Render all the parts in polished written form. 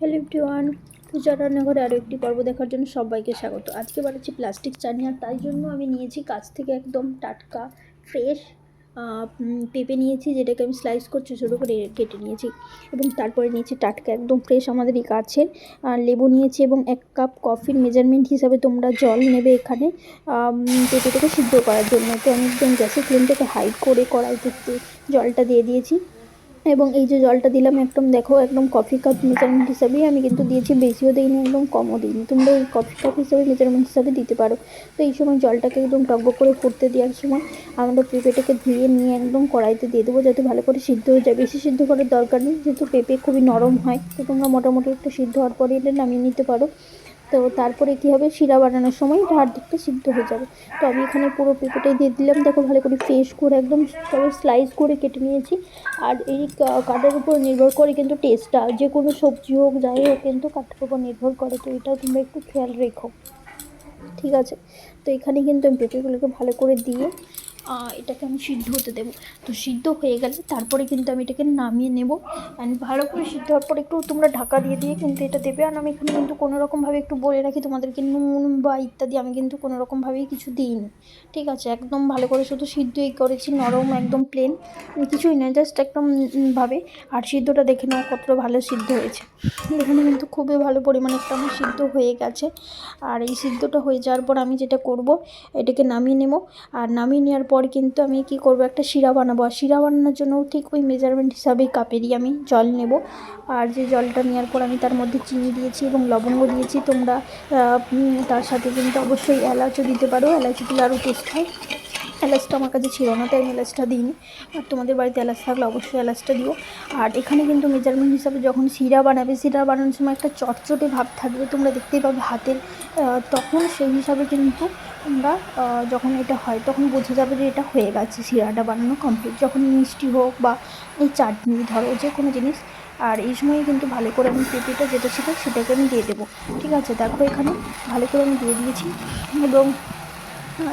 Hello everyone, পূজা রান্নাঘরে আরও একটি পর্ব দেখার জন্য সবাইকে স্বাগত। আজকে বানাচ্ছি প্লাস্টিক চাটনি, আর তাই জন্য আমি নিয়েছি গাছ থেকে একদম টাটকা ফ্রেশ পেঁপে নিয়েছি, যেটাকে আমি স্লাইস করে ছোটো করে কেটে নিয়েছি, এবং তারপরে নিয়েছি টাটকা একদম ফ্রেশ আমাদের এই গাছের লেবু নিয়েছি, এবং 1 কাপ কফির মেজারমেন্ট হিসাবে তোমরা জল নেবে এখানে পেঁপেটাকে সিদ্ধ করার জন্য। তো আমি একদম গ্যাসের ফ্লেমটাকে হাই করে কড়াইতে জলটা দিয়ে দিয়েছি, এবং এই যে জলটা দিলাম একদম দেখো একদম কফি কাপ মেজারমেন্ট হিসাবেই আমি কিন্তু দিয়েছি, বেশিও দিইনি একদম কমও দিইনি। তোমরা এই কফি কাপ হিসাবে মেজারমেন্ট হিসাবে দিতে পারো। তো এই সময় জলটাকে একদম টকবক করে ফুটতে দেওয়ার সময় আমরা পেঁপেটাকে ধুয়ে নিয়ে একদম কড়াইতে দিয়ে দেবো, যাতে ভালো করে সিদ্ধ হয়ে যায়। বেশি সিদ্ধ করার দরকার নেই, যেহেতু পেঁপে খুবই নরম হয়। তো তোমরা মোটামুটি একটু সিদ্ধ হওয়ার পরে এটা নামিয়ে নিতে পারো। তো তারপরে কী হবে, শিরা বানানোর সময় এটা অর্ধেকটা সিদ্ধ হয়ে যাবে। তো আমি এখানে পুরো পেঁপেটাই দিয়ে দিলাম, দেখো ভালো করে ফ্রেশ করে একদম স্লাইস করে কেটে নিয়েছি। আর এই কাটার উপর নির্ভর করে কিন্তু টেস্টটা, যে কোনো সবজি হোক যাই হোক কিন্তু কাটার উপর নির্ভর করে। তো এটাও তোমরা একটু খেয়াল রেখো, ঠিক আছে? তো এখানে কিন্তু আমি পেঁপেগুলোকে ভালো করে দিয়ে এটাকে আমি সিদ্ধ হতে দেবো। তো সিদ্ধ হয়ে গেলে তারপরে কিন্তু আমি এটাকে নামিয়ে নেব। অ্যান্ড ভালো করে সিদ্ধ হওয়ার পরে একটু তোমরা ঢাকা দিয়ে দিয়ে কিন্তু এটা দেবে। আর আমি এখানে কিন্তু কোনোরকমভাবে একটু বলে রাখি তোমাদেরকে, নুন বা ইত্যাদি আমি কিন্তু কোনোরকমভাবেই কিছু দিইনি, ঠিক আছে? একদম ভালো করে শুধু সিদ্ধই করেছি, নরম একদম প্লেন, কিছুই নয়, জাস্ট একদম ভাবে। আর সিদ্ধটা দেখে নাও কতটা ভালো সিদ্ধ হয়েছে। এখানে কিন্তু খুবই ভালো পরিমাণে একটা আমার সিদ্ধ হয়ে গেছে। আর এই সিদ্ধটা হয়ে যাওয়ার পর আমি যেটা করব, এটাকে নামিয়ে নেব। আর নামিয়ে নেওয়ার পর কিন্তু আমি কি করব, একটা শিরা বানাবো। আর শিরা বানানোর জন্য ঠিক ওই মেজারমেন্ট হিসাবেই কাপেরই আমি জল নেব। আর যে জলটা নেওয়ার পর আমি তার মধ্যে চিনি দিয়েছি এবং লবঙ্গ দিয়েছি। তোমরা তার সাথে কিন্তু অবশ্যই এলাচও দিতে পারো, এলাচ দিলে আরও টেস্ট হয়। এলাচটা আমার কাছে ছিল না, তাই আমি এলাচটা দিইনি। আর তোমাদের বাড়িতে এলাচ থাকলে অবশ্যই এলাচটা দিও। আর এখানে কিন্তু মেজারমেন্ট হিসাবে যখন শিরা বানাবে, শিরা বানানোর সময় একটা চটচটে ভাব থাকবে, তোমরা দেখতেই পাবে হাতের। তখন সেই হিসাবে কিন্তু তোমরা যখন এটা হয় তখন বোঝা যাবে যে এটা হয়ে গেছে, শিরাটা বানানো কমপ্লিট। যখন মিষ্টি হোক বা এই চাটনি ধরো যে কোনো জিনিস, আর এই সময় কিন্তু ভালো করে আমি পেঁপেটা যেটা ছিল সেটাকে আমি দিয়ে দেবো, ঠিক আছে? দেখো এখানে ভালো করে আমি দিয়ে দিয়েছি, এবং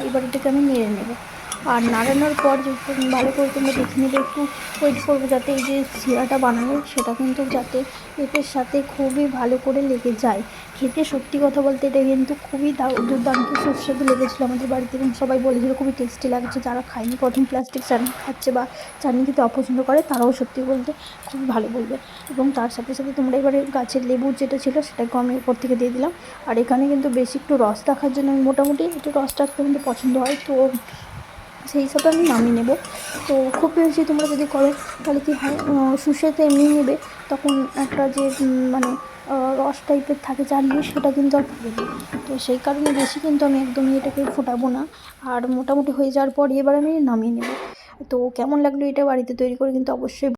এবার এটাকে আমি নেড়ে নেব। আর নাড়ানোর পর ভালো করে তোমরা দেখে নেবে, একটু ওয়েট করবে যাতে এই যে শিরাটা বানাবে সেটা কিন্তু যাতে পেঁপের সাথে খুবই ভালো করে লেগে যায়। খেতে সত্যি কথা বলতে এটা কিন্তু খুবই দুর্দান্ত সুস্বাদু লেগেছিলো আমাদের বাড়িতে, এবং সবাই বলেছিলো খুবই টেস্টি লাগছে। যারা খায়নি, প্রথম প্লাস্টিক চাটনি খাচ্ছে বা চাটনি খেতে অপছন্দ করে, তারাও সত্যি বলতে খুবই ভালো বলবে। এবং তার সাথে সাথে তোমরা এবারে গাছের লেবু যেটা ছিল সেটাকে আমি উপর থেকে দিয়ে দিলাম। আর এখানে কিন্তু বেশি একটু রস রাখার জন্য আমি মোটামুটি একটু রসটা কিন্তু পছন্দ হয়, তো সেই হিসাবে আমি নামিয়ে নেব। তো খুব বেশি তোমরা যদি করো তাহলে কী হয়, শুষেতে এমনি নেবে তখন একটা যে মানে রস টাইপের থাকে চালিয়ে, সেটা কিন্তু আর পাবে না। তো সেই কারণে বেশি কিন্তু আমি একদমই এটাকে ফোটাবো না। আর মোটামুটি হয়ে যাওয়ার পর এবার আমি নামিয়ে নেব। তো কেমন লাগলো এটা বাড়িতে তৈরি করে কিন্তু অবশ্যই